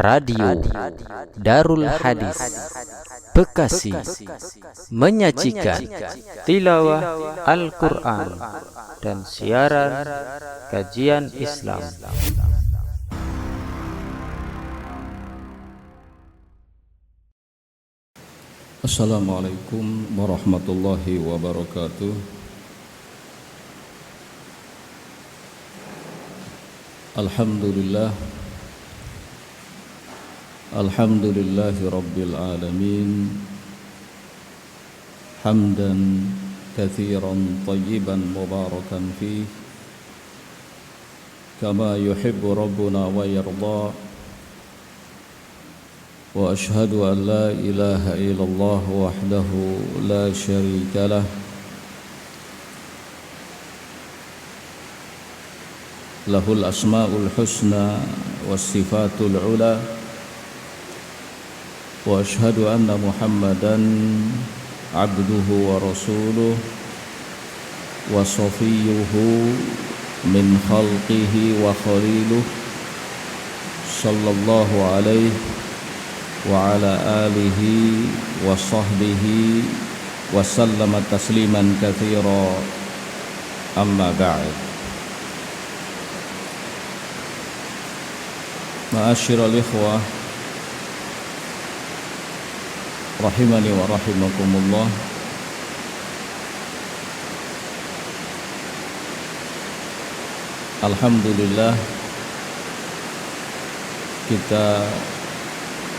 Radio Darul Hadis Bekasi menyajikan tilawah Al-Quran dan siaran kajian Islam. Assalamualaikum warahmatullahi wabarakatuh. Alhamdulillahi rabbil alamin. Hamdan katsiran tayyiban mubarakan fih, kama yuhibbu rabbuna wa yarda. Wa ashhadu an la ilaha illallah wahdahu la syarika lah, lahul asma'ul husna was sifatul ula. Wa ashhadu anna Muhammadan abduhu wa rasuluh wa safiyyuhu min khalqihi wa khaliluh, sallallahu alaihi wa ala alihi wa sahbihi wa sallama tasliman katsira. Amma ba'd. Ma'asyiral ikhwah rahimani wa rahimakumullah. Alhamdulillah, kita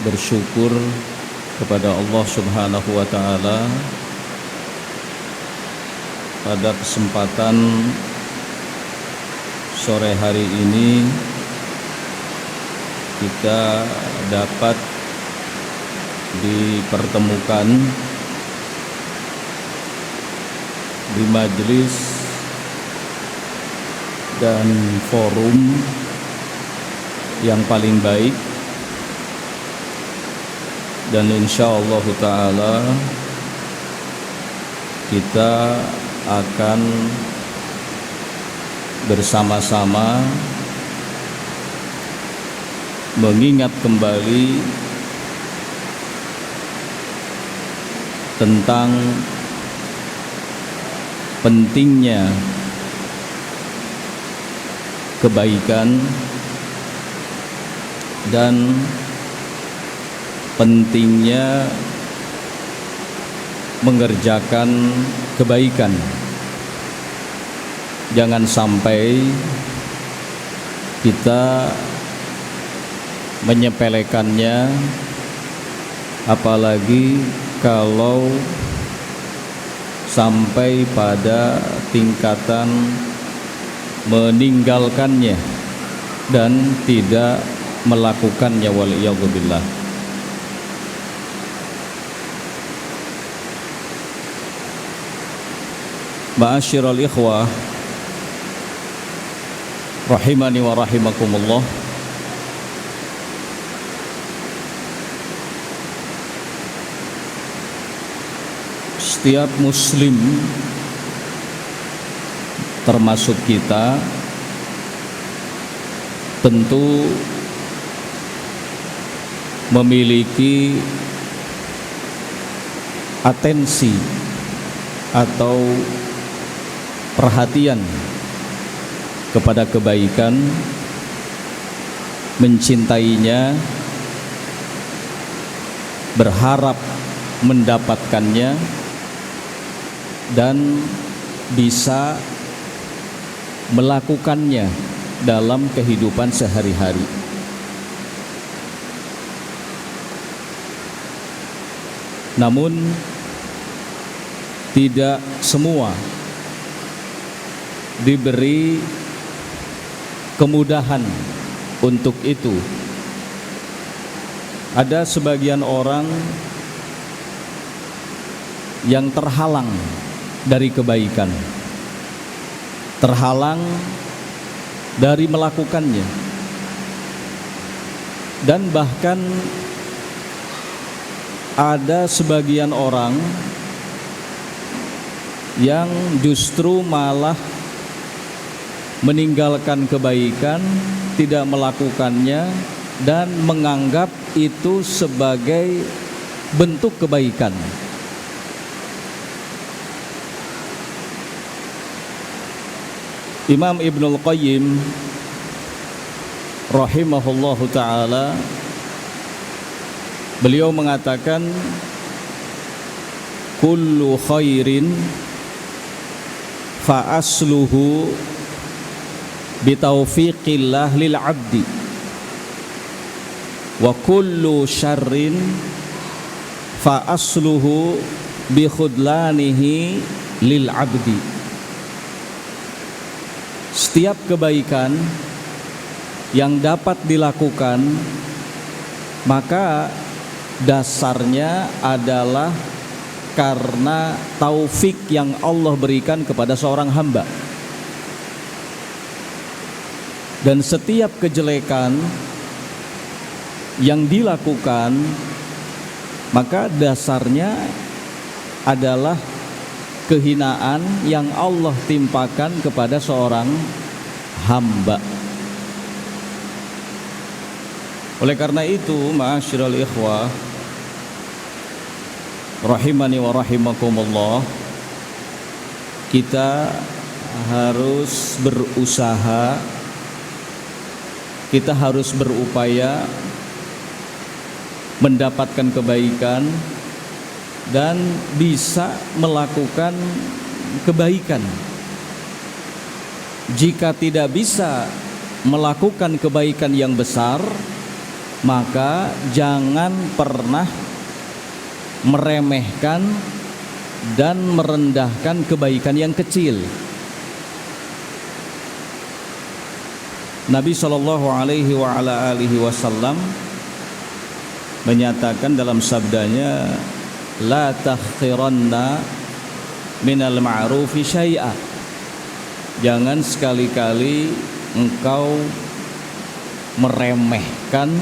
bersyukur kepada Allah Subhanahu wa ta'ala pada kesempatan sore hari ini kita dapat dipertemukan di majelis dan forum yang paling baik, dan insyaallah ta'ala kita akan bersama-sama mengingat kembali tentang pentingnya kebaikan dan pentingnya mengerjakan kebaikan. Jangan sampai kita menyepelekannya, apalagi kalau sampai pada tingkatan meninggalkannya dan tidak melakukannya, waliyadzubillah. Ma'asyiral ikhwah rahimani wa rahimakumullah. Setiap muslim termasuk kita tentu memiliki atensi atau perhatian kepada kebaikan, mencintainya, berharap mendapatkannya, dan bisa melakukannya dalam kehidupan sehari-hari. Namun tidak semua diberi kemudahan untuk itu. Ada sebagian orang yang terhalang dari kebaikan, terhalang dari melakukannya, dan bahkan ada sebagian orang yang justru malah meninggalkan kebaikan, tidak melakukannya, dan menganggap itu sebagai bentuk kebaikan. Imam Ibnul Qayyim rahimahullahu ta'ala, beliau mengatakan, kullu khairin fa asluhu bitaufiqillah lil abdi wa kullu syarrin fa asluhu bi khudlanihi lil abdi. Setiap kebaikan yang dapat dilakukan maka dasarnya adalah karena taufik yang Allah berikan kepada seorang hamba. Dan setiap kejelekan yang dilakukan maka dasarnya adalah kehinaan yang Allah timpakan kepada seorang hamba. Oleh karena itu, ma'asyiral ikhwah rahimani wa rahimakumullah, kita harus berusaha, kita harus berupaya mendapatkan kebaikan dan bisa melakukan kebaikan. Jika tidak bisa melakukan kebaikan yang besar, maka jangan pernah meremehkan dan merendahkan kebaikan yang kecil. Nabi sallallahu alaihi wa ala alihi wasallam menyatakan dalam sabdanya, la takhtiranna minal ma'rufi syai'a. Jangan sekali-kali engkau meremehkan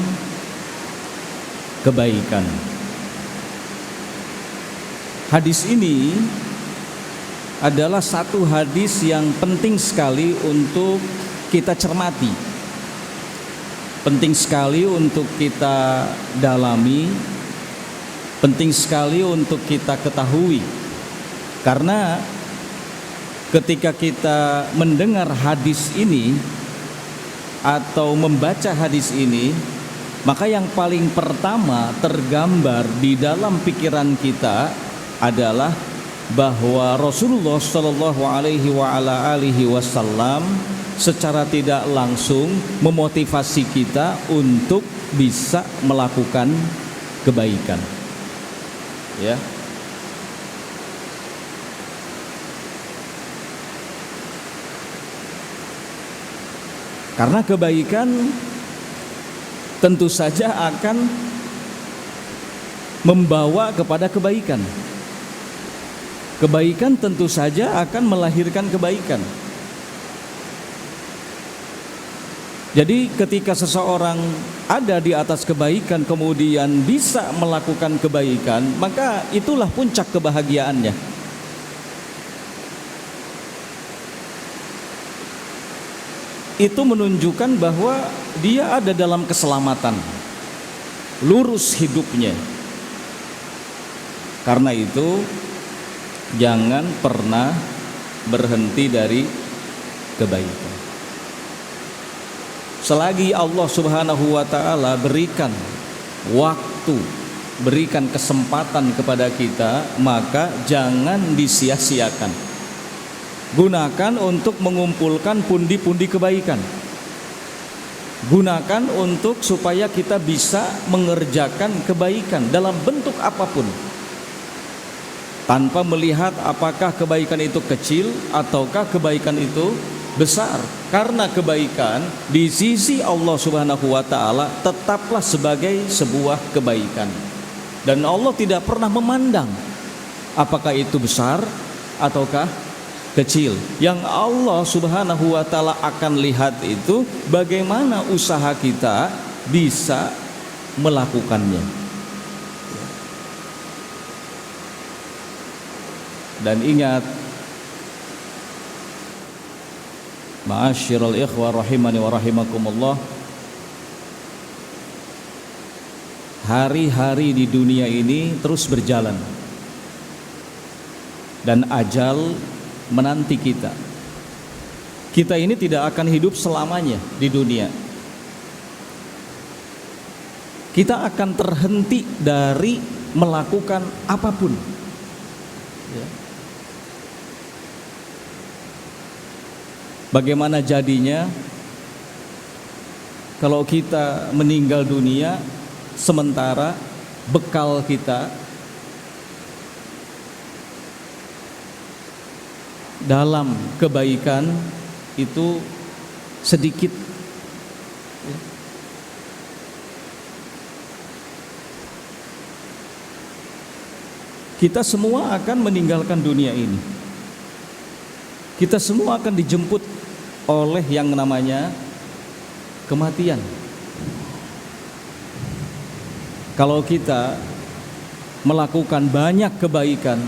kebaikan. Hadis ini adalah satu hadis yang penting sekali untuk kita cermati, penting sekali untuk kita dalami, penting sekali untuk kita ketahui. Karena ketika kita mendengar hadis ini atau membaca hadis ini, maka yang paling pertama tergambar di dalam pikiran kita adalah bahwa Rasulullah Shallallahu Alaihi Wasallam secara tidak langsung memotivasi kita untuk bisa melakukan kebaikan. Ya. Karena kebaikan tentu saja akan membawa kepada kebaikan. Kebaikan tentu saja akan melahirkan kebaikan. Jadi ketika seseorang ada di atas kebaikan kemudian bisa melakukan kebaikan, maka itulah puncak kebahagiaannya. Itu menunjukkan bahwa dia ada dalam keselamatan, lurus hidupnya. Karena itu jangan pernah berhenti dari kebaikan. Selagi Allah Subhanahu wa ta'ala berikan waktu, berikan kesempatan kepada kita, maka jangan disia-siakan. Gunakan untuk mengumpulkan pundi-pundi kebaikan. Gunakan untuk supaya kita bisa mengerjakan kebaikan dalam bentuk apapun, tanpa melihat apakah kebaikan itu kecil ataukah kebaikan itu besar. Karena kebaikan di sisi Allah Subhanahu wa ta'ala tetaplah sebagai sebuah kebaikan, dan Allah tidak pernah memandang apakah itu besar ataukah kecil. Yang Allah Subhanahu wa ta'ala akan lihat itu bagaimana usaha kita bisa melakukannya. Dan ingat, ma'asyiral ikhwah rahimani wa rahimakumullah, hari-hari di dunia ini terus berjalan dan ajal menanti kita. Kita ini tidak akan hidup selamanya di dunia. Kita akan terhenti dari melakukan apapun. Ya. Bagaimana jadinya kalau kita meninggal dunia sementara bekal kita dalam kebaikan itu sedikit. Kita semua akan meninggalkan dunia ini. Kita semua akan dijemput oleh yang namanya kematian. Kalau kita melakukan banyak kebaikan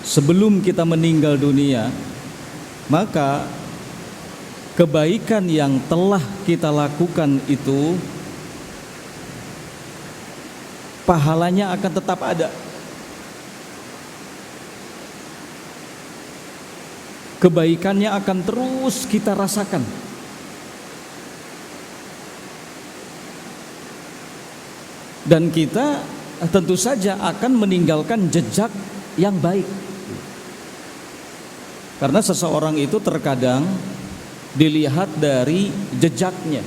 sebelum kita meninggal dunia, maka kebaikan yang telah kita lakukan itu pahalanya akan tetap ada. Kebaikannya akan terus kita rasakan. Dan kita tentu saja akan meninggalkan jejak yang baik. Karena seseorang itu terkadang dilihat dari jejaknya.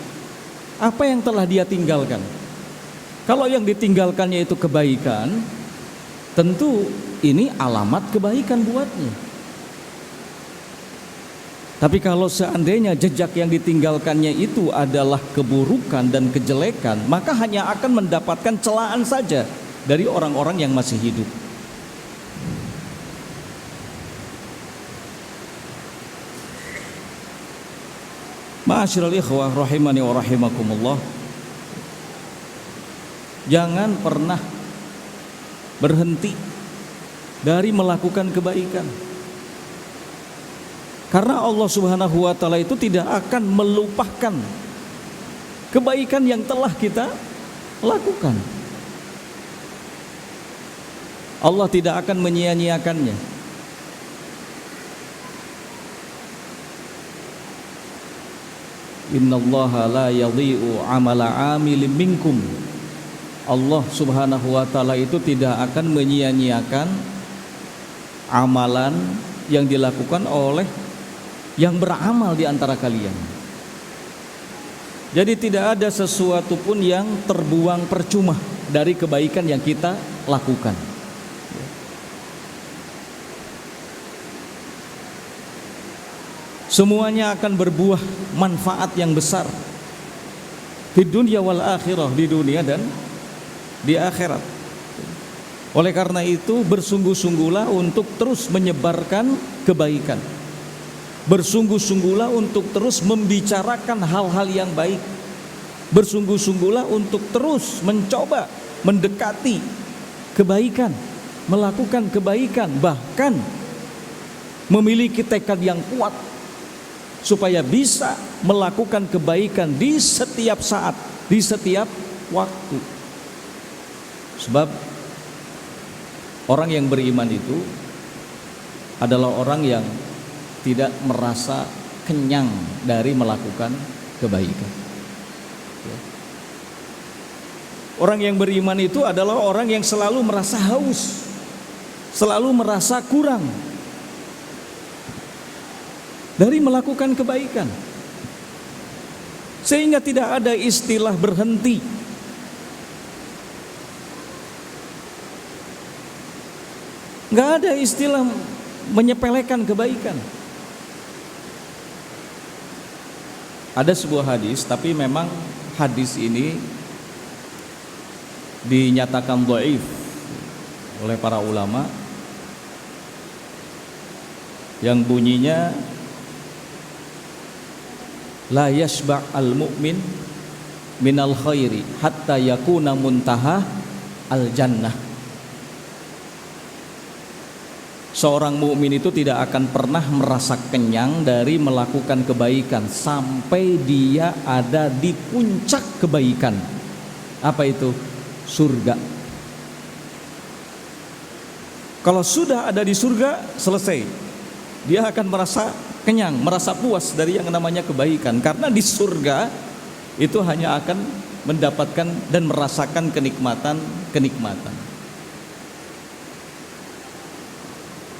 Apa yang telah dia tinggalkan? Kalau yang ditinggalkannya itu kebaikan, tentu ini alamat kebaikan buatnya. Tapi kalau seandainya jejak yang ditinggalkannya itu adalah keburukan dan kejelekan, maka hanya akan mendapatkan celaan saja dari orang-orang yang masih hidup. Ma'asyiral ikhwah rahimani wa rahimakumullah. Jangan pernah berhenti dari melakukan kebaikan. Karena Allah Subhanahu wa taala itu tidak akan melupakan kebaikan yang telah kita lakukan. Allah tidak akan menyia-nyiakannya. Innallaha la yadhi'u amala 'amilin minkum. Allah Subhanahu wa taala itu tidak akan menyia-nyiakan amalan yang dilakukan oleh yang beramal di antara kalian. Jadi tidak ada sesuatu pun yang terbuang percuma dari kebaikan yang kita lakukan. Semuanya akan berbuah manfaat yang besar di dunia wal akhirah, di dunia dan di akhirat. Oleh karena itu bersungguh-sungguhlah untuk terus menyebarkan kebaikan. Bersungguh-sungguhlah untuk terus membicarakan hal-hal yang baik. Bersungguh-sungguhlah untuk terus mencoba mendekati kebaikan, melakukan kebaikan, bahkan memiliki tekad yang kuat supaya bisa melakukan kebaikan di setiap saat, di setiap waktu. Sebab orang yang beriman itu adalah orang yang tidak merasa kenyang dari melakukan kebaikan. Orang yang beriman itu adalah orang yang selalu merasa haus, selalu merasa kurang dari melakukan kebaikan, sehingga tidak ada istilah berhenti. Nggak ada istilah menyepelekan kebaikan. Ada sebuah hadis, tapi memang hadis ini dinyatakan dhaif oleh para ulama, yang bunyinya la yashba' al-mu'min minal khairi hatta yakuna muntaha al-jannah. Seorang mukmin itu tidak akan pernah merasa kenyang dari melakukan kebaikan sampai dia ada di puncak kebaikan. Apa itu? surga. Kalau sudah ada di surga, selesai. Dia akan merasa kenyang, merasa puas dari yang namanya kebaikan. Karena di surga itu hanya akan mendapatkan dan merasakan kenikmatan.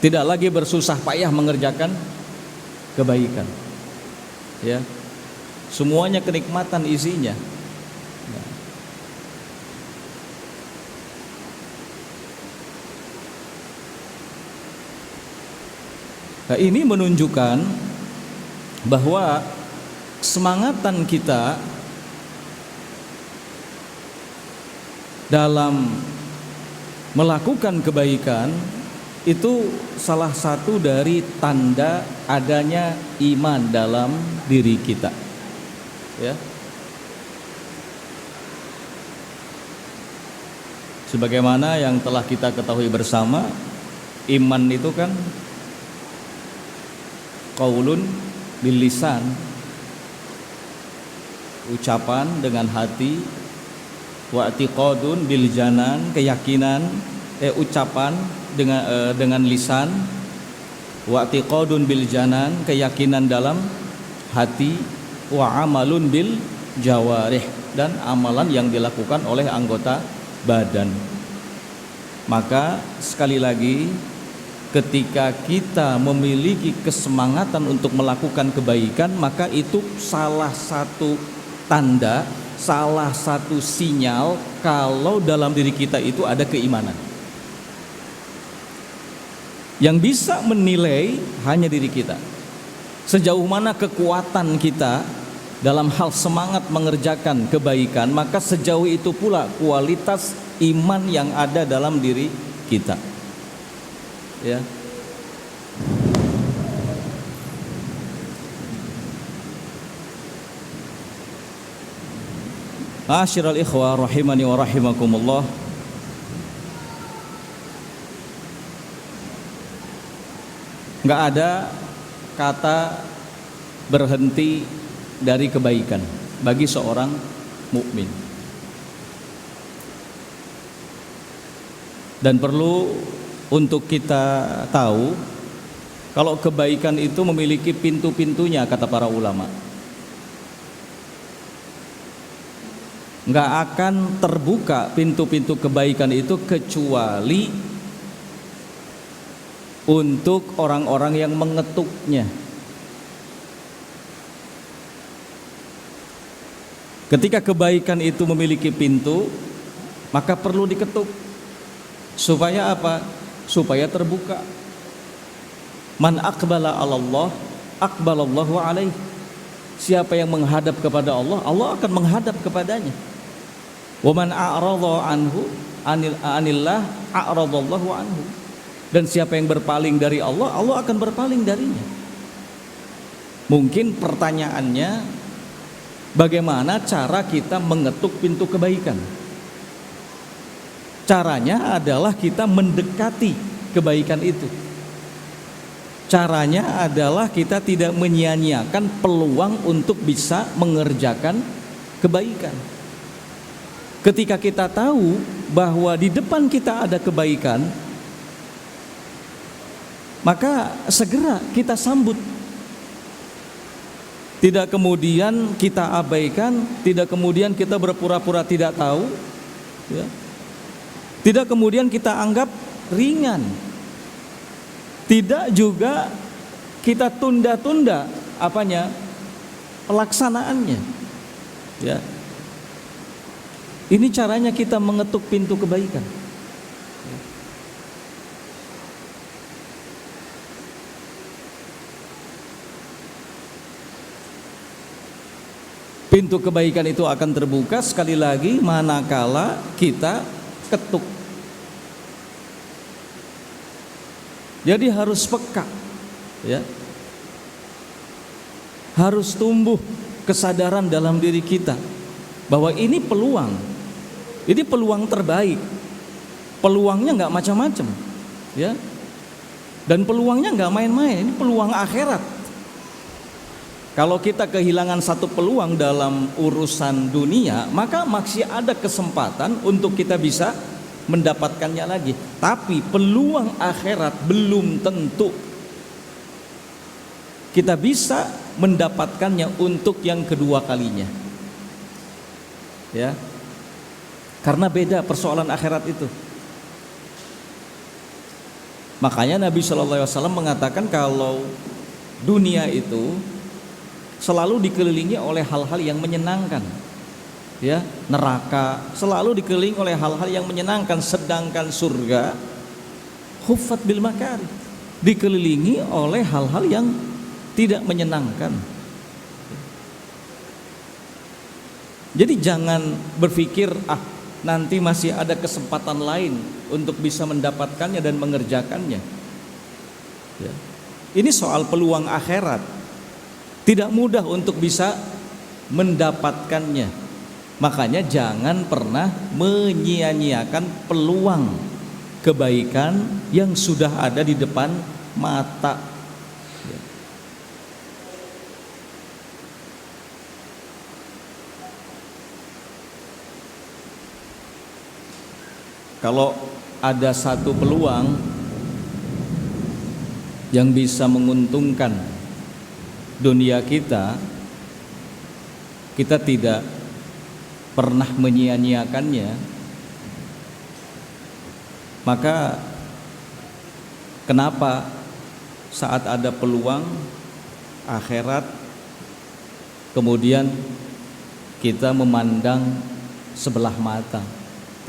Tidak lagi bersusah payah mengerjakan kebaikan. Ya. Semuanya kenikmatan isinya. Nah, ini menunjukkan bahwa semangatan kita dalam melakukan kebaikan itu salah satu dari tanda adanya iman dalam diri kita. Ya. Sebagaimana yang telah kita ketahui bersama, iman itu kan qaulun bil lisan, ucapan dengan hati, wa i'tiqadun bil janan, keyakinan, ucapan dengan lisan, wa i'tiqadun bil janan, keyakinan dalam hati, wa amalun bil jawarih, dan amalan yang dilakukan oleh anggota badan. Maka sekali lagi, ketika kita memiliki kesemangatan untuk melakukan kebaikan, maka itu salah satu tanda, salah satu sinyal kalau dalam diri kita itu ada keimanan. Yang bisa menilai hanya diri kita. Sejauh mana kekuatan kita dalam hal semangat mengerjakan kebaikan, maka sejauh itu pula kualitas iman yang ada dalam diri kita. Ya. Ma'asyiral ikhwah rahimani wa rahimakumullah. Enggak ada kata berhenti dari kebaikan bagi seorang mukmin. Dan perlu untuk kita tahu kalau kebaikan itu memiliki pintu-pintunya, kata para ulama. Nggak akan terbuka pintu-pintu kebaikan itu kecuali untuk orang-orang yang mengetuknya. Ketika kebaikan itu memiliki pintu, maka perlu diketuk. Supaya apa? Supaya terbuka. Man aqbala 'ala Allah, aqbalallahu alaihi. Siapa yang menghadap kepada Allah, Allah akan menghadap kepadanya. Wa man a'rada anhu anillah a'radallahu anhu. Dan siapa yang berpaling dari Allah, Allah akan berpaling darinya. Mungkin pertanyaannya, bagaimana cara kita mengetuk pintu kebaikan? Caranya adalah kita mendekati kebaikan itu. Caranya adalah kita tidak menyia-nyiakan peluang untuk bisa mengerjakan kebaikan. Ketika kita tahu bahwa di depan kita ada kebaikan, maka segera kita sambut. Tidak kemudian kita abaikan, tidak kemudian kita berpura-pura tidak tahu, ya. Tidak kemudian kita anggap ringan. Tidak juga kita tunda-tunda pelaksanaannya. Ya. Ini caranya kita mengetuk pintu kebaikan. Pintu kebaikan itu akan terbuka sekali lagi manakala kita ketuk. Jadi harus peka, ya. Harus tumbuh kesadaran dalam diri kita bahwa ini peluang terbaik. Peluangnya nggak macam-macam, ya. Dan peluangnya nggak main-main. Ini peluang akhirat. Kalau kita kehilangan satu peluang dalam urusan dunia, maka masih ada kesempatan untuk kita bisa mendapatkannya lagi. Tapi peluang akhirat belum tentu kita bisa mendapatkannya untuk yang kedua kalinya. Ya. Karena beda persoalan akhirat itu. Makanya Nabi SAW mengatakan kalau dunia itu selalu dikelilingi oleh hal-hal yang menyenangkan, ya, neraka selalu dikelilingi oleh hal-hal yang menyenangkan, sedangkan surga huffat bil makari, dikelilingi oleh hal-hal yang tidak menyenangkan. Jadi jangan berpikir nanti masih ada kesempatan lain untuk bisa mendapatkannya dan mengerjakannya. Ya. Ini soal peluang akhirat. Tidak mudah untuk bisa mendapatkannya. Makanya jangan pernah menyia-nyiakan peluang kebaikan yang sudah ada di depan mata. Ya. Kalau ada satu peluang yang bisa menguntungkan dunia kita, kita tidak pernah menyia-nyiakannya, maka kenapa saat ada peluang akhirat kemudian kita memandang sebelah mata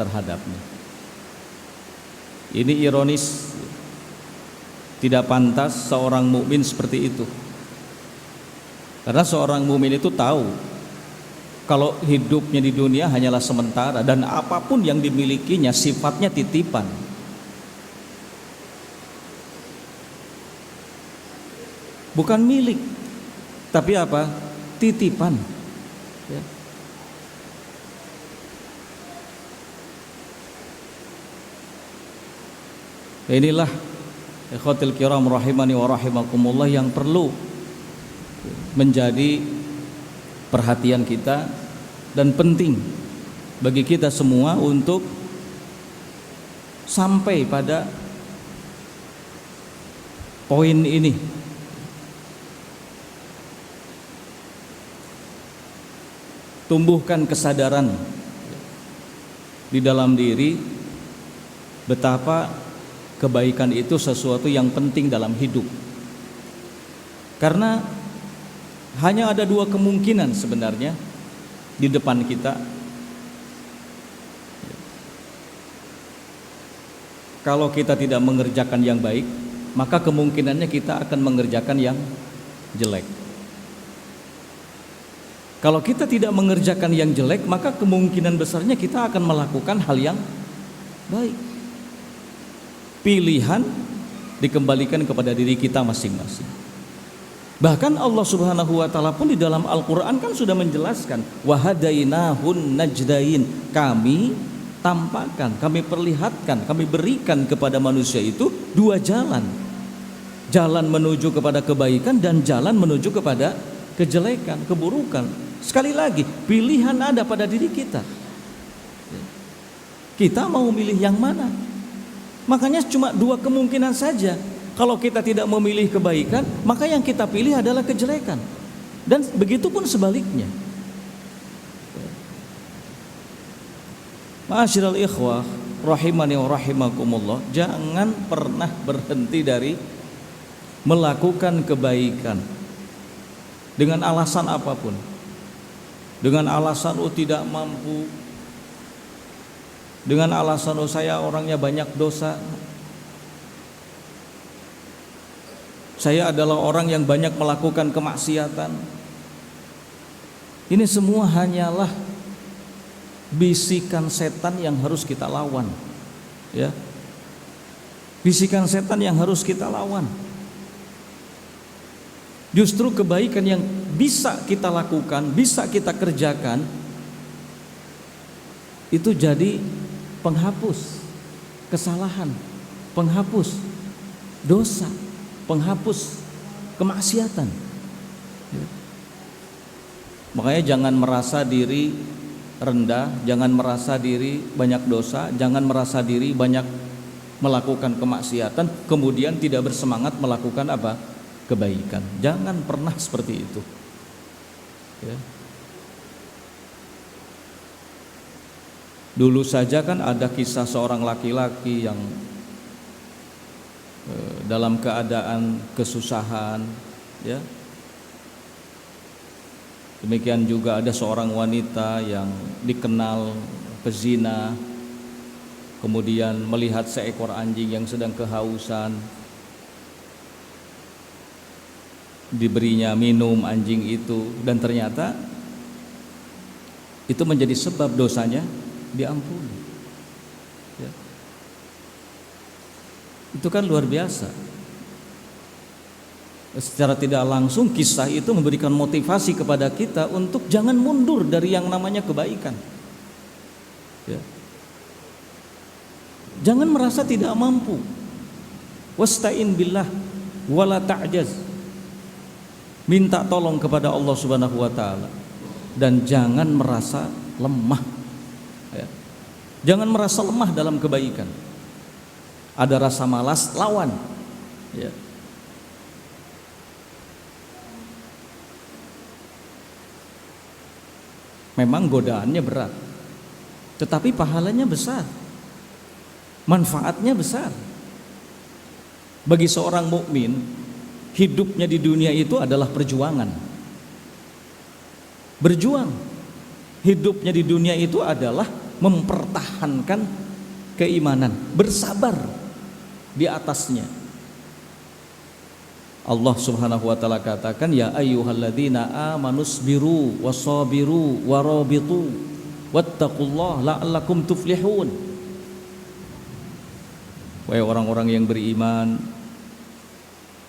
terhadapnya? Ini ironis. Tidak pantas seorang mukmin seperti itu. Karena seorang mukmin itu tahu kalau hidupnya di dunia hanyalah sementara dan apapun yang dimilikinya sifatnya titipan. Bukan milik, tapi apa? Titipan. Ya. Inilah ikhwatil kiram rahimani wa rahimakumullah yang perlu menjadi perhatian kita dan penting bagi kita semua untuk sampai pada poin ini. Tumbuhkan kesadaran di dalam diri betapa kebaikan itu sesuatu yang penting dalam hidup. Karena hanya ada dua kemungkinan sebenarnya di depan kita. Kalau kita tidak mengerjakan yang baik, maka kemungkinannya kita akan mengerjakan yang jelek. Kalau kita tidak mengerjakan yang jelek, maka kemungkinan besarnya kita akan melakukan hal yang baik. Pilihan dikembalikan kepada diri kita masing-masing. Bahkan Allah Subhanahu wa taala pun di dalam Al-Qur'an kan sudah menjelaskan, wa hadainahun najdain, kami tampakkan, kami perlihatkan, kami berikan kepada manusia itu dua jalan. Jalan menuju kepada kebaikan dan jalan menuju kepada kejelekan, keburukan. Sekali lagi, pilihan ada pada diri kita. Kita mau milih yang mana? Makanya cuma dua kemungkinan saja. Kalau kita tidak memilih kebaikan, maka yang kita pilih adalah kejelekan. Dan begitu pun sebaliknya. Ma'asyiral ikhwah rahimani wa rahimakumullah, jangan pernah berhenti dari melakukan kebaikan dengan alasan apapun. Dengan alasan tidak mampu, dengan alasan saya orangnya banyak dosa, saya adalah orang yang banyak melakukan kemaksiatan. Ini semua hanyalah bisikan setan yang harus kita lawan, ya. Bisikan setan yang harus kita lawan. Justru kebaikan yang bisa kita lakukan, bisa kita kerjakan, itu jadi penghapus kesalahan, penghapus dosa, penghapus kemaksiatan. Makanya jangan merasa diri rendah, jangan merasa diri banyak dosa, jangan merasa diri banyak melakukan kemaksiatan, kemudian tidak bersemangat melakukan apa? Kebaikan. Jangan pernah seperti itu. Ya. Dulu saja kan ada kisah seorang laki-laki yang dalam keadaan kesusahan, ya. Demikian juga ada seorang wanita yang dikenal pezina, kemudian melihat seekor anjing yang sedang kehausan, diberinya minum anjing itu, dan ternyata itu menjadi sebab dosanya diampuni. Ya. Itu kan luar biasa. Secara tidak langsung kisah itu memberikan motivasi kepada kita untuk jangan mundur dari yang namanya kebaikan. Ya. Jangan merasa tidak mampu. Wasta'in billah wala ta'jaz. Minta tolong kepada Allah Subhanahu wa taala dan jangan merasa lemah. Ya. Jangan merasa lemah dalam kebaikan. Ada rasa malas, lawan. Ya. Memang godaannya berat, tetapi pahalanya besar, manfaatnya besar. Bagi seorang mukmin, hidupnya di dunia itu adalah perjuangan. Berjuang. Hidupnya di dunia itu adalah mempertahankan keimanan, bersabar di atasnya. Allah Subhanahu wa taala katakan, ya ayyuhalladzina amanusbiru wasabiru warabitu wattaqullaha la'allakum tuflihun. Wahai orang-orang yang beriman,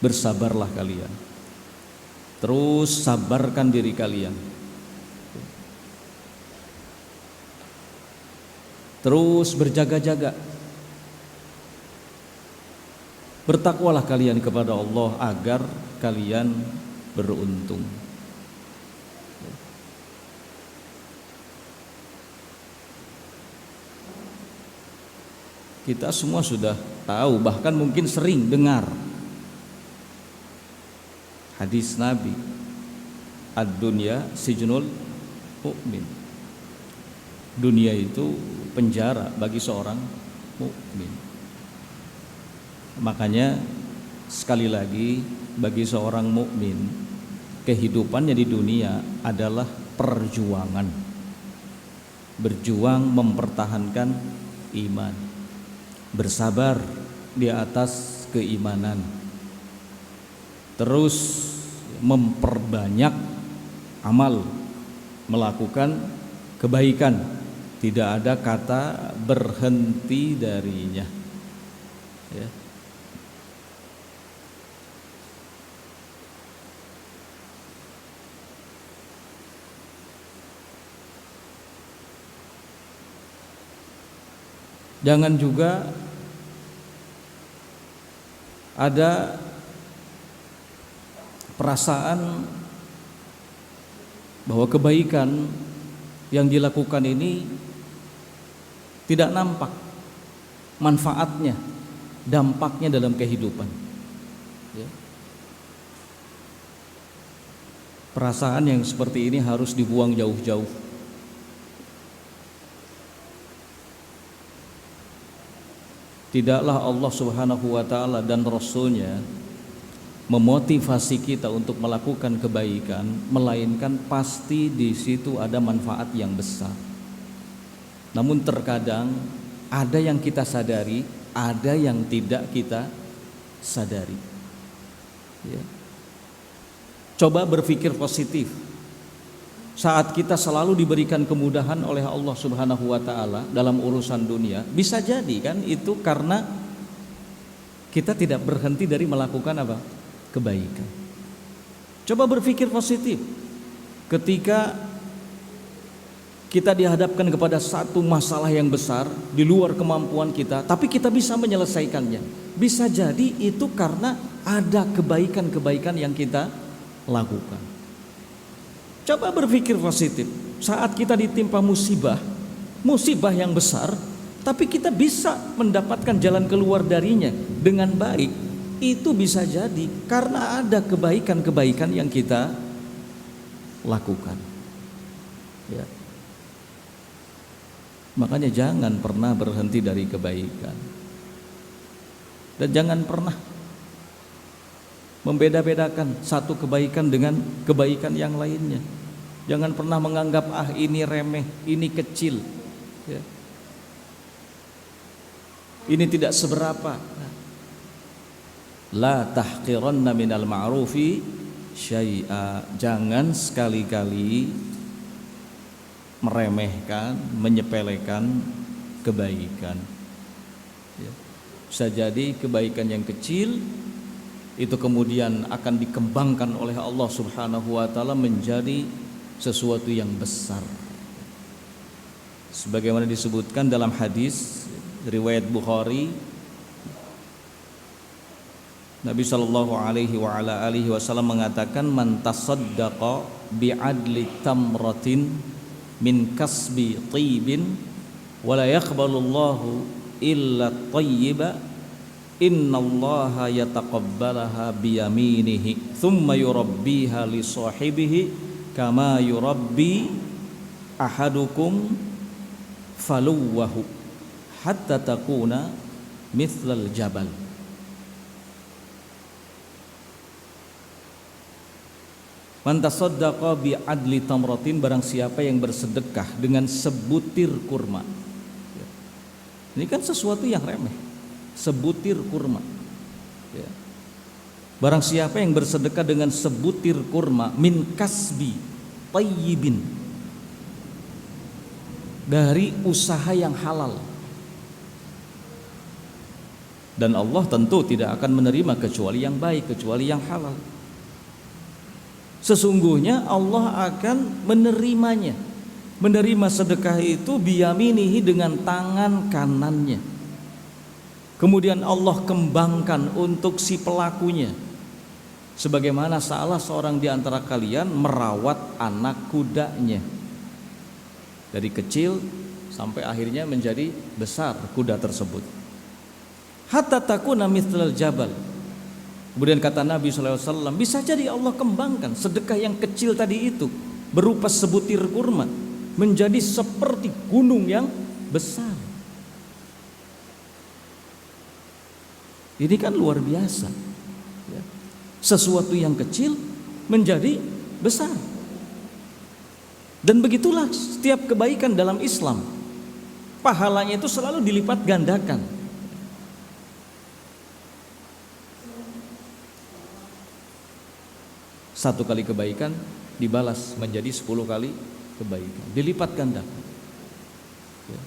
bersabarlah kalian. Terus sabarkan diri kalian. Terus berjaga-jaga. Bertakwalah kalian kepada Allah agar kalian beruntung. Kita semua sudah tahu, bahkan mungkin sering dengar hadis Nabi, ad-dunya sijnul mu'min. Dunia itu penjara bagi seorang mukmin. Makanya sekali lagi, bagi seorang mukmin kehidupannya di dunia adalah perjuangan. Berjuang mempertahankan iman. Bersabar di atas keimanan. Terus memperbanyak amal, melakukan kebaikan. Tidak ada kata berhenti darinya. Ya. Jangan juga ada perasaan bahwa kebaikan yang dilakukan ini tidak nampak manfaatnya, dampaknya dalam kehidupan. Ya. Perasaan yang seperti ini harus dibuang jauh-jauh. Tidaklah Allah Subhanahu wa taala dan Rasul-Nya memotivasi kita untuk melakukan kebaikan, melainkan pasti di situ ada manfaat yang besar. Namun terkadang ada yang kita sadari, ada yang tidak kita sadari. Ya. Coba berpikir positif. Saat kita selalu diberikan kemudahan oleh Allah Subhanahu wa taala dalam urusan dunia, bisa jadi kan itu karena kita tidak berhenti dari melakukan apa? Kebaikan. Coba berpikir positif. Ketika kita dihadapkan kepada satu masalah yang besar di luar kemampuan kita, tapi kita bisa menyelesaikannya. Bisa jadi itu karena ada kebaikan-kebaikan yang kita lakukan. Coba berpikir positif. Saat kita ditimpa musibah yang besar, tapi kita bisa mendapatkan jalan keluar darinya dengan baik. Itu bisa jadi karena ada kebaikan-kebaikan yang kita lakukan. Ya. Makanya jangan pernah berhenti dari kebaikan. Dan jangan pernah membeda-bedakan satu kebaikan dengan kebaikan yang lainnya. Jangan pernah menganggap ini remeh, ini kecil, ya. Ini tidak seberapa. La tahqiranna minal ma'rufi syai'a. Jangan sekali-kali meremehkan, menyepelekan kebaikan, ya. Bisa jadi kebaikan yang kecil itu kemudian akan dikembangkan oleh Allah Subhanahu wa taala menjadi sesuatu yang besar. Sebagaimana disebutkan dalam hadis riwayat Bukhari, Nabi sallallahu alaihi wa ala alihi wasallam mengatakan, man tasaddaqa bi'adli tamratin min kasbi tibin wa la yaqbalullahu illa tayyiba innallaha yataqabbalaha biyaminihi thumma yurabbiha li sahibihi kama yurabbi ahadukum faluwahu hatta takuna mithlal jabal. Man tasaddaqa bi adli tamratin, barang siapa yang bersedekah dengan sebutir kurma. Ini kan sesuatu yang remeh, sebutir kurma, ya. Barang siapa yang bersedekah dengan sebutir kurma min kasbi tayyibin, dari usaha yang halal, dan Allah tentu tidak akan menerima kecuali yang baik, kecuali yang halal. Sesungguhnya Allah akan menerimanya, menerima sedekah itu biyaminihi, dengan tangan kanannya. Kemudian Allah kembangkan untuk si pelakunya, sebagaimana salah seorang di antara kalian merawat anak kudanya dari kecil sampai akhirnya menjadi besar kuda tersebut. Hatta takuna mithlal jabal. Kemudian kata Nabi SAW, bisa jadi Allah kembangkan sedekah yang kecil tadi itu berupa sebutir kurma menjadi seperti gunung yang besar. Ini kan luar biasa, ya. Sesuatu yang kecil menjadi besar. Dan begitulah setiap kebaikan dalam Islam, pahalanya itu selalu dilipat gandakan. Satu kali kebaikan dibalas menjadi 10 kali kebaikan, dilipat gandakan, ya.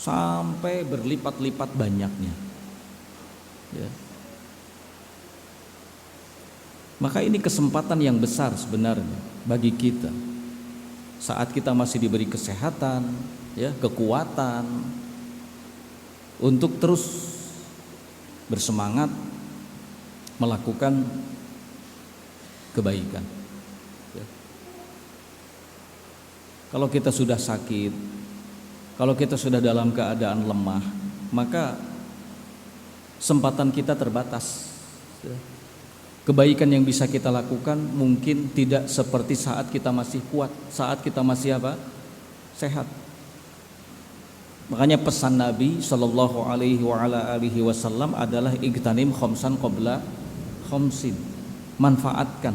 Sampai berlipat-lipat banyaknya, ya. Maka ini kesempatan yang besar sebenarnya bagi kita saat kita masih diberi kesehatan, ya, kekuatan untuk terus bersemangat melakukan kebaikan, ya. Kalau kita sudah sakit, kalau kita sudah dalam keadaan lemah, maka kesempatan kita terbatas, ya. Kebaikan yang bisa kita lakukan mungkin tidak seperti saat kita masih kuat, saat kita masih sehat. Makanya pesan Nabi Shallallahu Alaihi Wasallam adalah igtanim khomsan qabla khomsin. Manfaatkan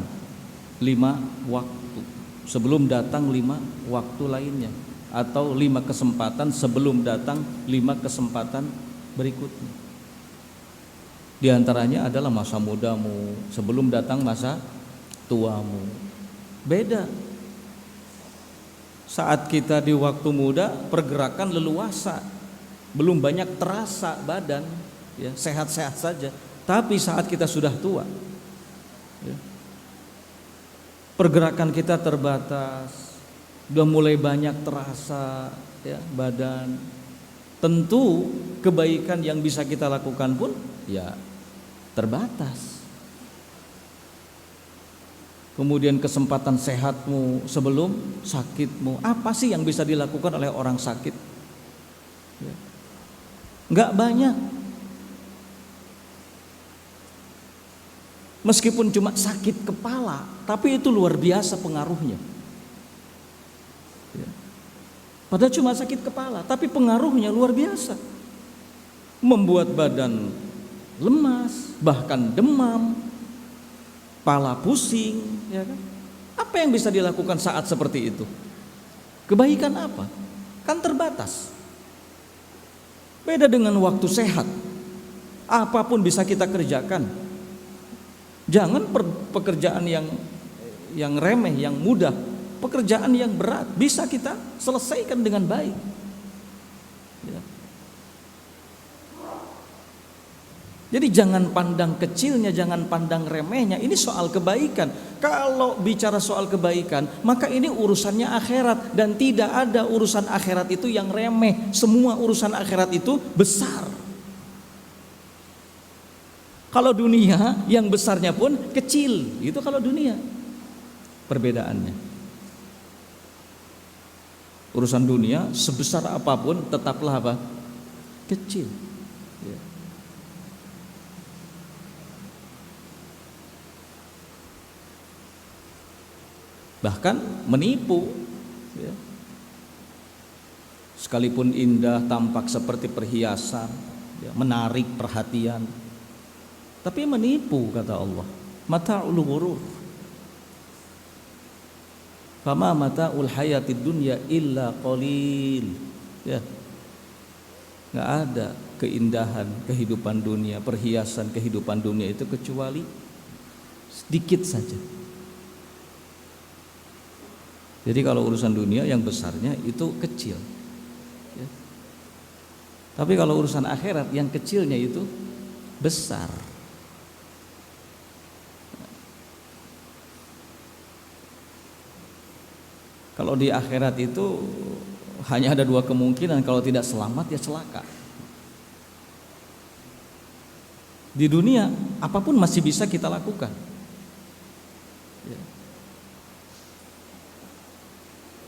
5 waktu sebelum datang 5 waktu lainnya, atau 5 kesempatan sebelum datang 5 kesempatan berikutnya. Di antaranya adalah masa mudamu sebelum datang masa tuamu. Beda. Saat kita di waktu muda pergerakan leluasa, belum banyak terasa badan, ya, sehat-sehat saja. Tapi saat kita sudah tua, ya, pergerakan kita terbatas, sudah mulai banyak terasa, ya, badan. Tentu kebaikan yang bisa kita lakukan pun ya terbatas. kemudian kesempatan sehatmu sebelum sakitmu. Apa sih yang bisa dilakukan oleh orang sakit? Ya. Nggak banyak. Meskipun cuma sakit kepala, tapi itu luar biasa pengaruhnya. Ya. Padahal cuma sakit kepala, tapi pengaruhnya luar biasa. Membuat badan lemas, bahkan demam, kepala pusing, ya kan? Apa yang bisa dilakukan saat seperti itu? Kebaikan apa? Kan terbatas. Beda dengan waktu sehat. Apapun bisa kita kerjakan. Jangan pekerjaan yang remeh, yang mudah, pekerjaan yang berat bisa kita selesaikan dengan baik. Ya. Jadi jangan pandang kecilnya, jangan pandang remehnya. Ini soal kebaikan. Kalau bicara soal kebaikan, maka ini urusannya akhirat, dan tidak ada urusan akhirat itu yang remeh. Semua urusan akhirat itu besar. Kalau dunia yang besarnya pun kecil, itu kalau dunia. Perbedaannya. Urusan dunia sebesar apapun tetaplah apa? Kecil. Ya. Bahkan menipu, ya. Sekalipun indah tampak seperti perhiasan, ya, menarik perhatian, tapi menipu, kata Allah. Mata'ul ghurur. Fama mata'ul hayatid dunya illa qalil. Ya. Enggak ada keindahan kehidupan dunia, perhiasan kehidupan dunia itu kecuali sedikit saja. Jadi kalau urusan dunia yang besarnya itu kecil, ya. Tapi kalau urusan akhirat yang kecilnya itu besar. Kalau di akhirat itu hanya ada dua kemungkinan, kalau tidak selamat ya celaka. Di dunia apapun masih bisa kita lakukan. Ya.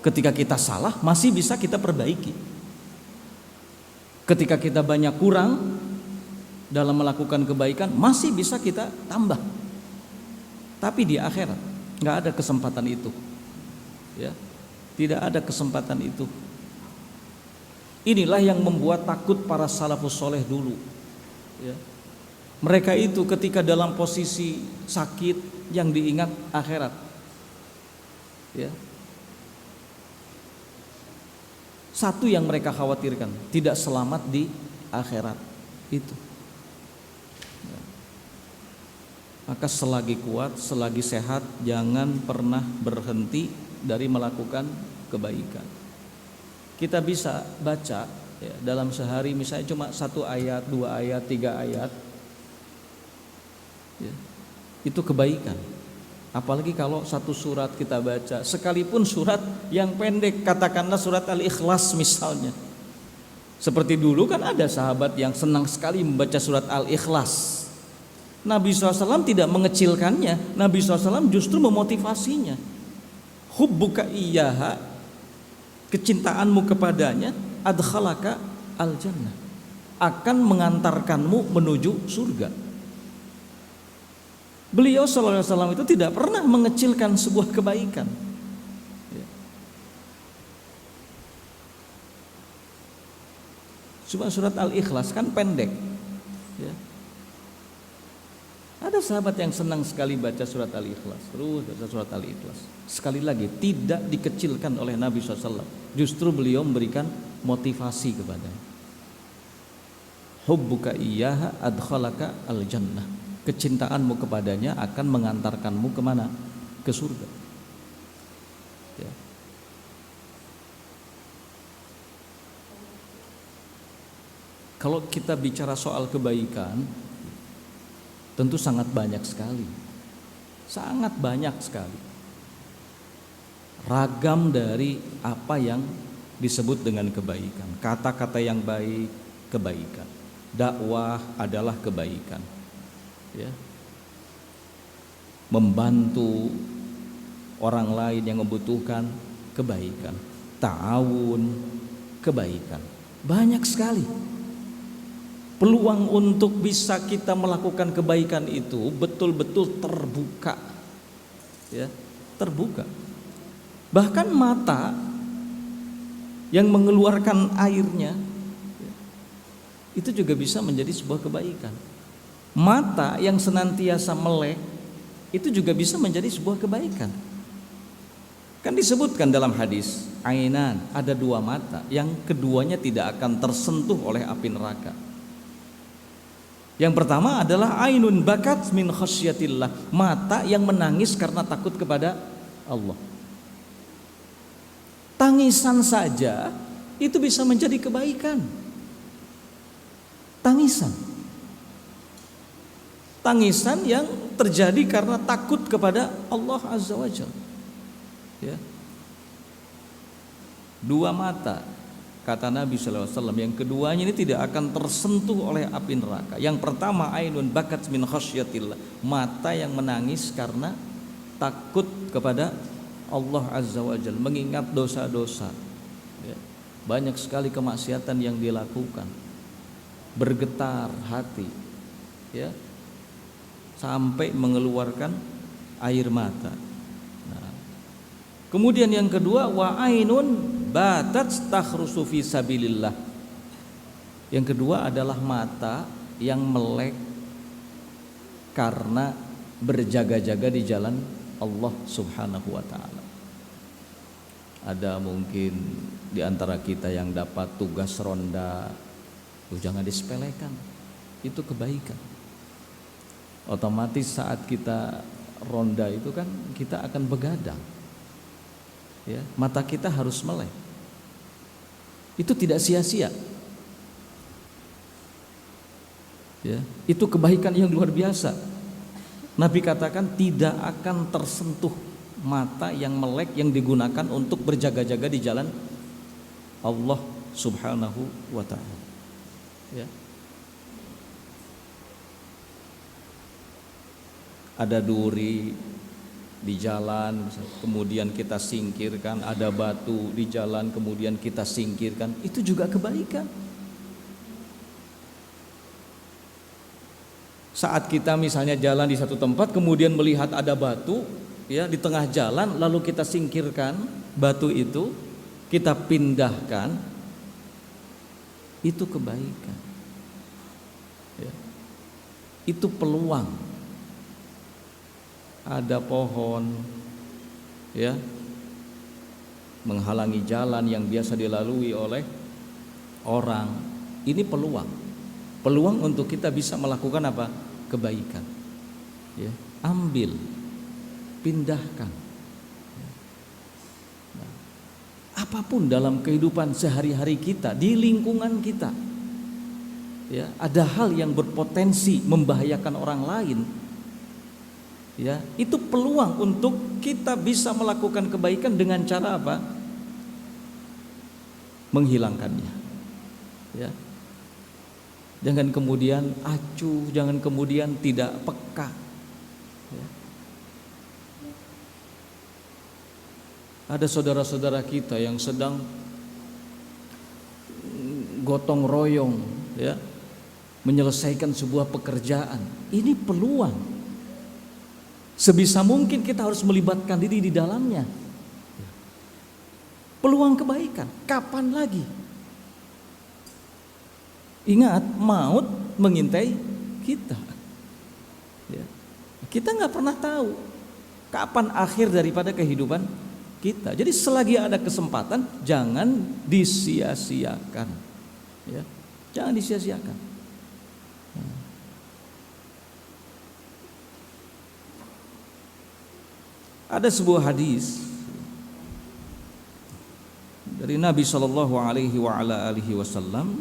Ketika kita salah masih bisa kita perbaiki. Ketika kita banyak kurang dalam melakukan kebaikan masih bisa kita tambah. Tapi di akhirat nggak ada kesempatan itu. Ya. Tidak ada kesempatan itu. Inilah yang membuat takut para salafus soleh dulu. Ya. Mereka itu ketika dalam posisi sakit yang diingat akhirat. Ya. Satu yang mereka khawatirkan, tidak selamat di akhirat itu. Ya. Maka selagi kuat, selagi sehat, jangan pernah berhenti dari melakukan kebaikan. Kita bisa baca, ya, dalam sehari misalnya cuma 1 ayat, 2 ayat, 3 ayat, ya, itu kebaikan. Apalagi kalau satu surat kita baca, sekalipun surat yang pendek, katakanlah surat Al-Ikhlas misalnya. Seperti dulu kan ada sahabat yang senang sekali membaca surat Al-Ikhlas. Nabi SAW tidak mengecilkannya, Nabi SAW justru memotivasinya. Hubbuka iyyaha, kecintaanmu kepadanya, adkhalaka al-jannah, akan mengantarkanmu menuju surga. Beliau sallallahu alaihi wasallam itu tidak pernah mengecilkan sebuah kebaikan. Ya. Cuma surat Al-Ikhlas kan pendek. Ya. Ada sahabat yang senang sekali baca surat Al-Ikhlas, terus baca surat Al-Ikhlas. Sekali lagi tidak dikecilkan oleh Nabi SAW. Justru beliau memberikan motivasi kepadanya. Hubbuka iyyaha adkhalaka al-jannah. Kecintaanmu kepadanya akan mengantarkanmu kemana? Ke surga. Ya. Kalau kita bicara soal kebaikan, tentu sangat banyak sekali. Sangat banyak sekali. Ragam dari apa yang disebut dengan kebaikan. Kata-kata yang baik, kebaikan. Dakwah adalah kebaikan. Ya. Membantu orang lain yang membutuhkan, kebaikan. Ta'awun, kebaikan. Banyak sekali peluang untuk bisa kita melakukan kebaikan itu betul-betul terbuka, ya, terbuka. Bahkan mata yang mengeluarkan airnya itu juga bisa menjadi sebuah kebaikan. Mata yang senantiasa melek itu juga bisa menjadi sebuah kebaikan. Kan disebutkan dalam hadis, ainan, ada dua mata yang keduanya tidak akan tersentuh oleh api neraka. Yang pertama adalah ainun bakat min khasyatillah, mata yang menangis karena takut kepada Allah. Tangisan saja itu bisa menjadi kebaikan. Tangisan yang terjadi karena takut kepada Allah Azza wa Jalla. Ya. Dua mata, kata Nabi SAW, yang keduanya ini tidak akan tersentuh oleh api neraka. Yang pertama ainun bakat min khasyatillah, mata yang menangis karena takut kepada Allah Azza wa Jalla, mengingat dosa-dosa. Ya. Banyak sekali kemaksiatan yang dilakukan, bergetar hati, ya, sampai mengeluarkan air mata. Nah, kemudian yang kedua, wa ainun batat takhrusu fi sabilillah. Yang kedua adalah mata yang melek karena berjaga-jaga di jalan Allah Subhanahu wa taala. Ada mungkin di antara kita yang dapat tugas ronda, jangan disepelekan. Itu kebaikan. Otomatis saat kita ronda itu kan kita akan begadang. Ya, mata kita harus melek. Itu tidak sia-sia. Ya, itu kebaikan yang luar biasa. Nabi katakan tidak akan tersentuh mata yang melek yang digunakan untuk berjaga-jaga di jalan Allah Subhanahu wa ta'ala. Ya. Ada duri di jalan, kemudian kita singkirkan. Ada batu di jalan, kemudian kita singkirkan. Itu juga kebaikan. Saat kita misalnya jalan di satu tempat, kemudian melihat ada batu, ya, di tengah jalan, lalu kita singkirkan batu itu, kita pindahkan, itu kebaikan. Ya. Itu peluang. Ada pohon, ya, menghalangi jalan yang biasa dilalui oleh orang. Ini peluang untuk kita bisa melakukan apa? Kebaikan. Ya, ambil, pindahkan. Nah, apapun dalam kehidupan sehari-hari kita, di lingkungan kita, ya, ada hal yang berpotensi membahayakan orang lain. Ya, itu peluang untuk kita bisa melakukan kebaikan dengan cara apa? Menghilangkannya. Ya. Jangan kemudian acuh, jangan kemudian tidak peka. Ya. Ada saudara-saudara kita yang sedang gotong royong, ya, menyelesaikan sebuah pekerjaan. Ini peluang. Sebisa mungkin kita harus melibatkan diri di dalamnya. Peluang kebaikan. Kapan lagi? Ingat, maut mengintai kita. Ya. Kita nggak pernah tahu kapan akhir daripada kehidupan kita. Jadi selagi ada kesempatan, jangan disia-siakan. Ya. Jangan disia-siakan. Ada sebuah hadis dari Nabi Shallallahu Alaihi Wasallam,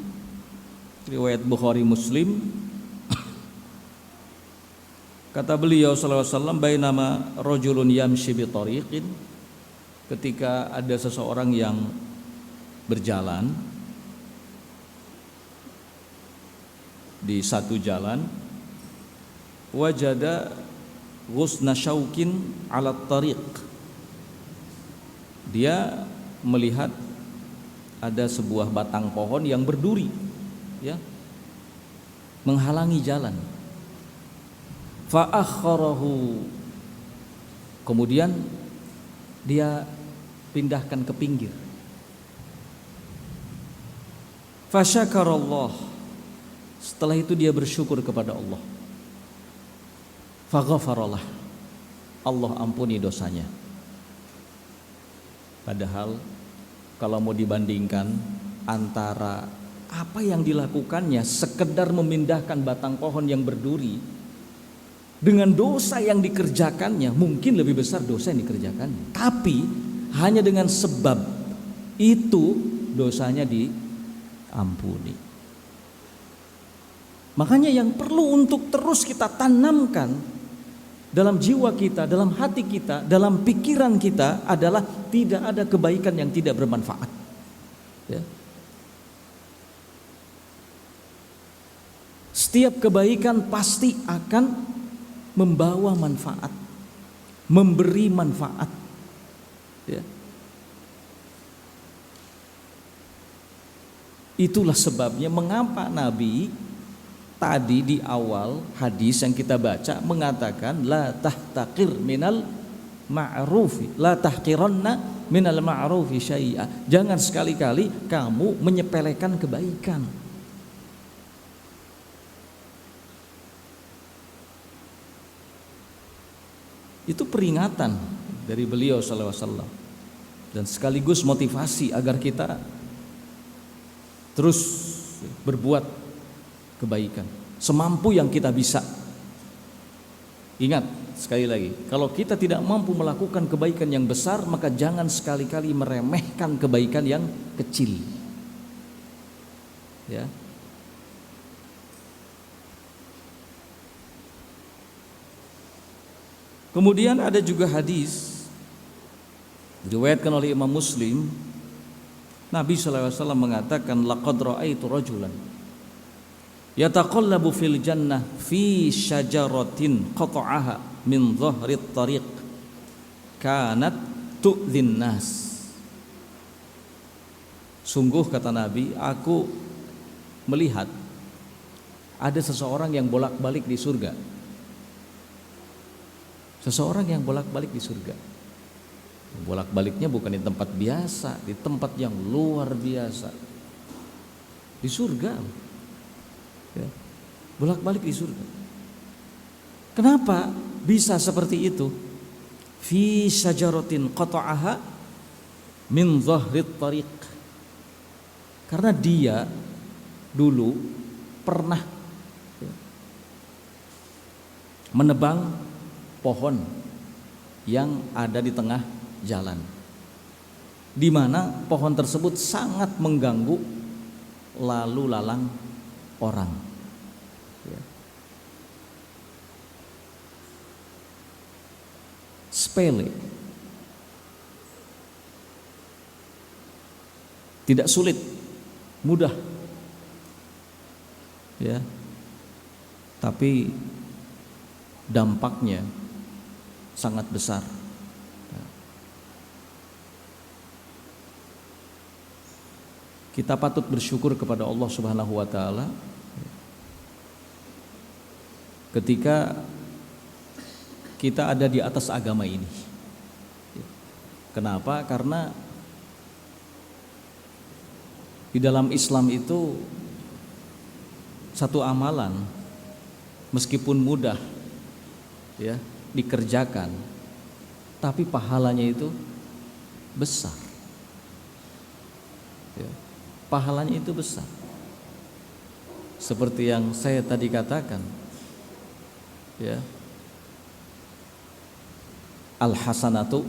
riwayat Bukhari Muslim. Kata beliau Sallallahu Alaihi Wasallam, bainama rajulun yamshi bi tariqin, ketika ada seseorang yang berjalan di satu jalan, wajada ghusna syaukin ala tariq, Dia melihat ada sebuah batang pohon yang berduri, ya, menghalangi jalan. Fa'akharahu, kemudian dia pindahkan ke pinggir. Fasyakarallah, setelah itu dia bersyukur kepada Allah. Faghafaralah, Allah ampuni dosanya. Padahal kalau mau dibandingkan antara apa yang dilakukannya, sekedar memindahkan batang pohon yang berduri, dengan dosa yang dikerjakannya, mungkin lebih besar dosa yang dikerjakannya. Tapi hanya dengan sebab itu dosanya diampuni. Makanya yang perlu untuk terus kita tanamkan dalam jiwa kita, dalam hati kita, dalam pikiran kita adalah tidak ada kebaikan yang tidak bermanfaat, ya. Setiap kebaikan pasti akan membawa manfaat, memberi manfaat, ya. Itulah sebabnya mengapa Nabi tadi di awal hadis yang kita baca mengatakan la tahtaqir minal ma'rufi, la tahqiranna minal ma'rufi syai'a. Jangan sekali-kali kamu menyepelekan kebaikan. Itu peringatan dari beliau sallallahu alaihi wasallam dan sekaligus motivasi agar kita terus berbuat kebaikan semampu yang kita bisa. Ingat sekali lagi, kalau kita tidak mampu melakukan kebaikan yang besar, maka jangan sekali-kali meremehkan kebaikan yang kecil, ya. Kemudian ada juga hadis diriwayatkan oleh Imam Muslim, Nabi SAW mengatakan laqad ra'aitu rajulan yataqallabu fil jannah fi syajaratin qata'aha min dhahrit tariq kanat tu'dhin nas. Sungguh kata Nabi, aku melihat ada seseorang yang bolak-balik di surga. Seseorang yang bolak-balik di surga. Bolak-baliknya bukan di tempat biasa, di tempat yang luar biasa. Di surga, ya. Bolak-balik di surga. Kenapa bisa seperti itu? Fi syajaratin qata'aha min dhahrit tariq. Karena dia dulu pernah menebang pohon yang ada di tengah jalan, di mana pohon tersebut sangat mengganggu lalu lalang orang, ya. Sepele, tidak sulit, mudah, ya. Tapi dampaknya sangat besar. Kita patut bersyukur kepada Allah Subhanahu wa taala ketika kita ada di atas agama ini. Kenapa? Karena di dalam Islam itu satu amalan meskipun mudah, ya, dikerjakan, tapi pahalanya itu besar, ya. Pahalanya itu besar. Seperti yang saya tadi katakan, ya, al hasanatu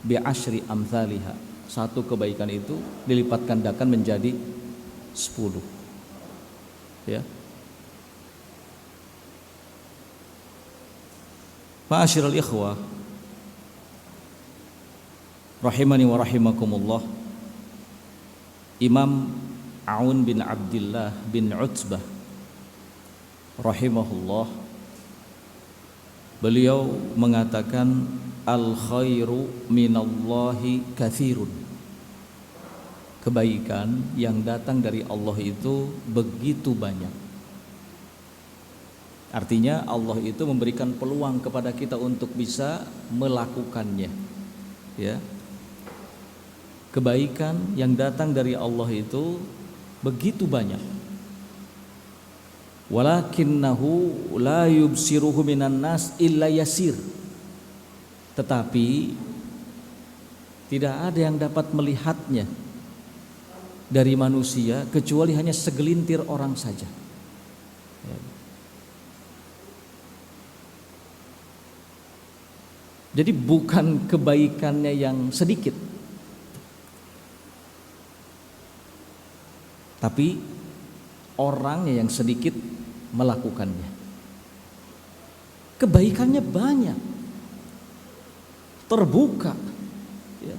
bi asyri amthaliha. Satu kebaikan itu dilipat gandakan menjadi 10, ya. Ma'asyiral ikhwah rahimani wa rahimakumullah, Imam Aun bin Abdullah bin Utbah rahimahullah, beliau mengatakan al khairu minallahi katsirun. Kebaikan yang datang dari Allah itu begitu banyak. Artinya Allah itu memberikan peluang kepada kita untuk bisa melakukannya. Ya. Kebaikan yang datang dari Allah itu begitu banyak. Walakinnahu la yubsiruhu minan nas illa yasir. Tetapi tidak ada yang dapat melihatnya dari manusia kecuali hanya segelintir orang saja. Jadi bukan kebaikannya yang sedikit, tapi orangnya yang sedikit melakukannya. Kebaikannya banyak, terbuka, ya.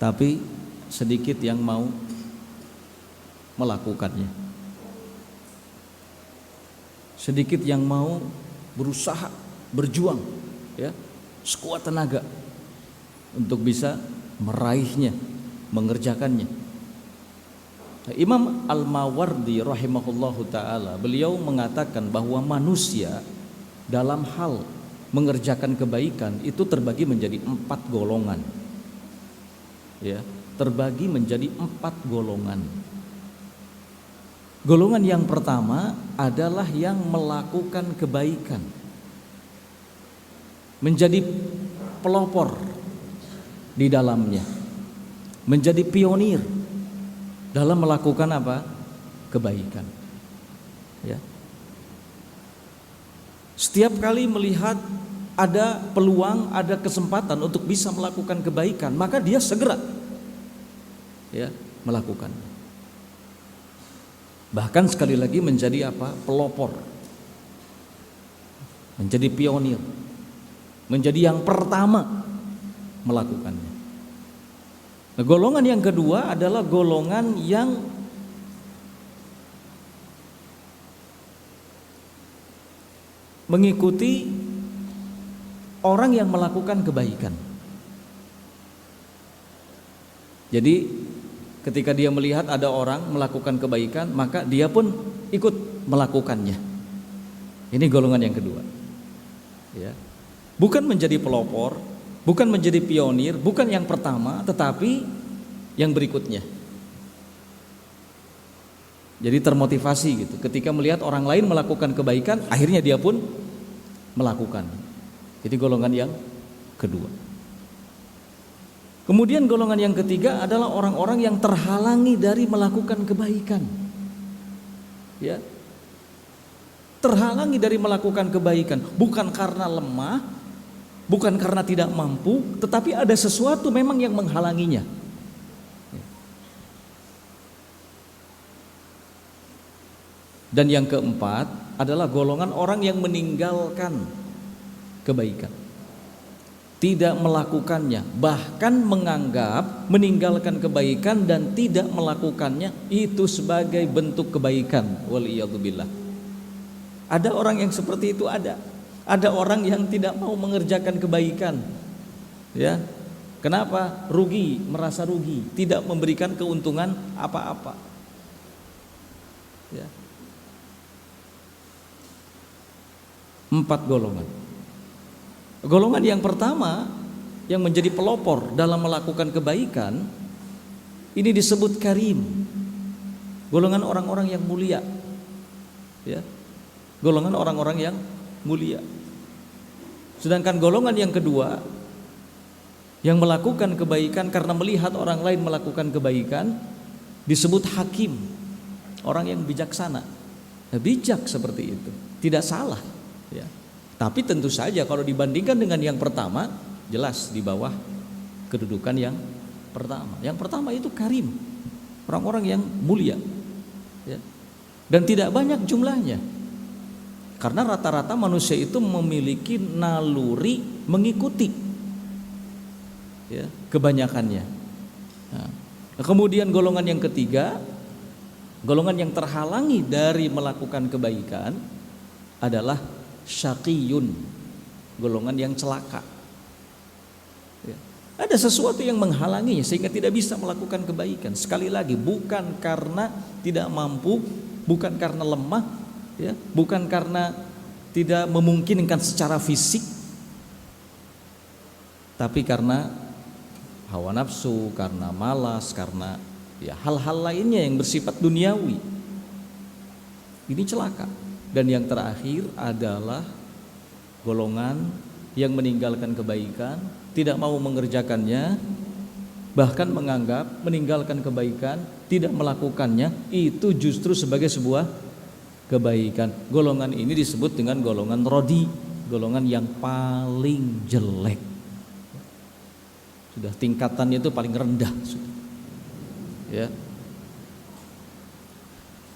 Tapi sedikit yang mau melakukannya, sedikit yang mau berusaha, berjuang, ya, sekuat tenaga untuk bisa meraihnya, mengerjakannya. Imam Al-Mawardi rahimahullahu ta'ala, beliau mengatakan bahwa manusia dalam hal mengerjakan kebaikan itu terbagi menjadi 4 golongan, ya, terbagi menjadi 4 golongan. Golongan yang pertama adalah yang melakukan kebaikan, menjadi pelopor di dalamnya, menjadi pionir dalam melakukan apa? Kebaikan. Ya. Setiap kali melihat ada peluang, ada kesempatan untuk bisa melakukan kebaikan, maka dia segera, ya, melakukan. Bahkan sekali lagi menjadi apa? Pelopor, menjadi pionir, menjadi yang pertama melakukannya. Nah, golongan yang kedua adalah golongan yang mengikuti orang yang melakukan kebaikan. Jadi ketika dia melihat ada orang melakukan kebaikan, maka dia pun ikut melakukannya. Ini golongan yang kedua. Ya. Bukan menjadi pelopor, bukan menjadi pionir, bukan yang pertama, tetapi yang berikutnya. Jadi termotivasi gitu. Ketika melihat orang lain melakukan kebaikan, akhirnya dia pun melakukan. Jadi golongan yang kedua. Kemudian golongan yang ketiga adalah orang-orang yang terhalangi dari melakukan kebaikan. Ya. Terhalangi dari melakukan kebaikan bukan karena lemah, bukan karena tidak mampu, tetapi ada sesuatu memang yang menghalanginya. Dan yang keempat adalah golongan orang yang meninggalkan kebaikan, tidak melakukannya, bahkan menganggap meninggalkan kebaikan dan tidak melakukannya itu sebagai bentuk kebaikan. Waliyadzubillah. Ada orang yang seperti itu, ada orang yang tidak mau mengerjakan kebaikan, ya. Kenapa? Rugi, merasa rugi, tidak memberikan keuntungan apa-apa, ya. 4 golongan. Golongan yang pertama yang menjadi pelopor dalam melakukan kebaikan ini disebut karim, golongan orang-orang yang mulia, ya, golongan orang-orang yang mulia. Sedangkan golongan yang kedua yang melakukan kebaikan karena melihat orang lain melakukan kebaikan disebut hakim, orang yang bijaksana. Nah, bijak seperti itu tidak salah, ya. Tapi tentu saja kalau dibandingkan dengan yang pertama, jelas di bawah kedudukan yang pertama. Yang pertama itu karim, orang-orang yang mulia, ya. Dan tidak banyak jumlahnya, karena rata-rata manusia itu memiliki naluri mengikuti, ya, kebanyakannya. Nah, kemudian golongan yang ketiga, golongan yang terhalangi dari melakukan kebaikan adalah syaqiyun, golongan yang celaka. Ya. Ada sesuatu yang menghalanginya sehingga tidak bisa melakukan kebaikan. Sekali lagi, bukan karena tidak mampu, bukan karena lemah, ya, bukan karena tidak memungkinkan secara fisik, tapi karena hawa nafsu, karena malas, karena ya hal-hal lainnya yang bersifat duniawi. Ini celaka. Dan yang terakhir adalah golongan yang meninggalkan kebaikan, tidak mau mengerjakannya, bahkan menganggap meninggalkan kebaikan, tidak melakukannya itu justru sebagai sebuah kebaikan. Golongan ini disebut dengan golongan rodi, golongan yang paling jelek. Sudah tingkatannya itu paling rendah sudah. Ya.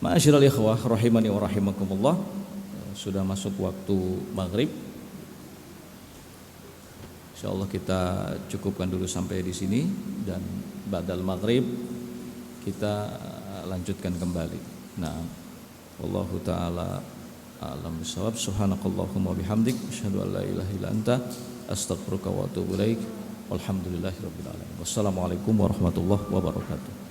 Ma'asyiral ikhwah rahimani wa rahimakumullah, sudah masuk waktu maghrib. Insyaallah kita cukupkan dulu sampai di sini, dan ba'dal maghrib kita lanjutkan kembali. Nah, wallahu taala a'lam bishawab. Subhanakallahumma bihamdik asyhadu an la ilaha illa anta astaghfiruka wa atubu ilaik. Walhamdulillahirabbil alamin. Wassalamualaikum warahmatullahi wabarakatuh.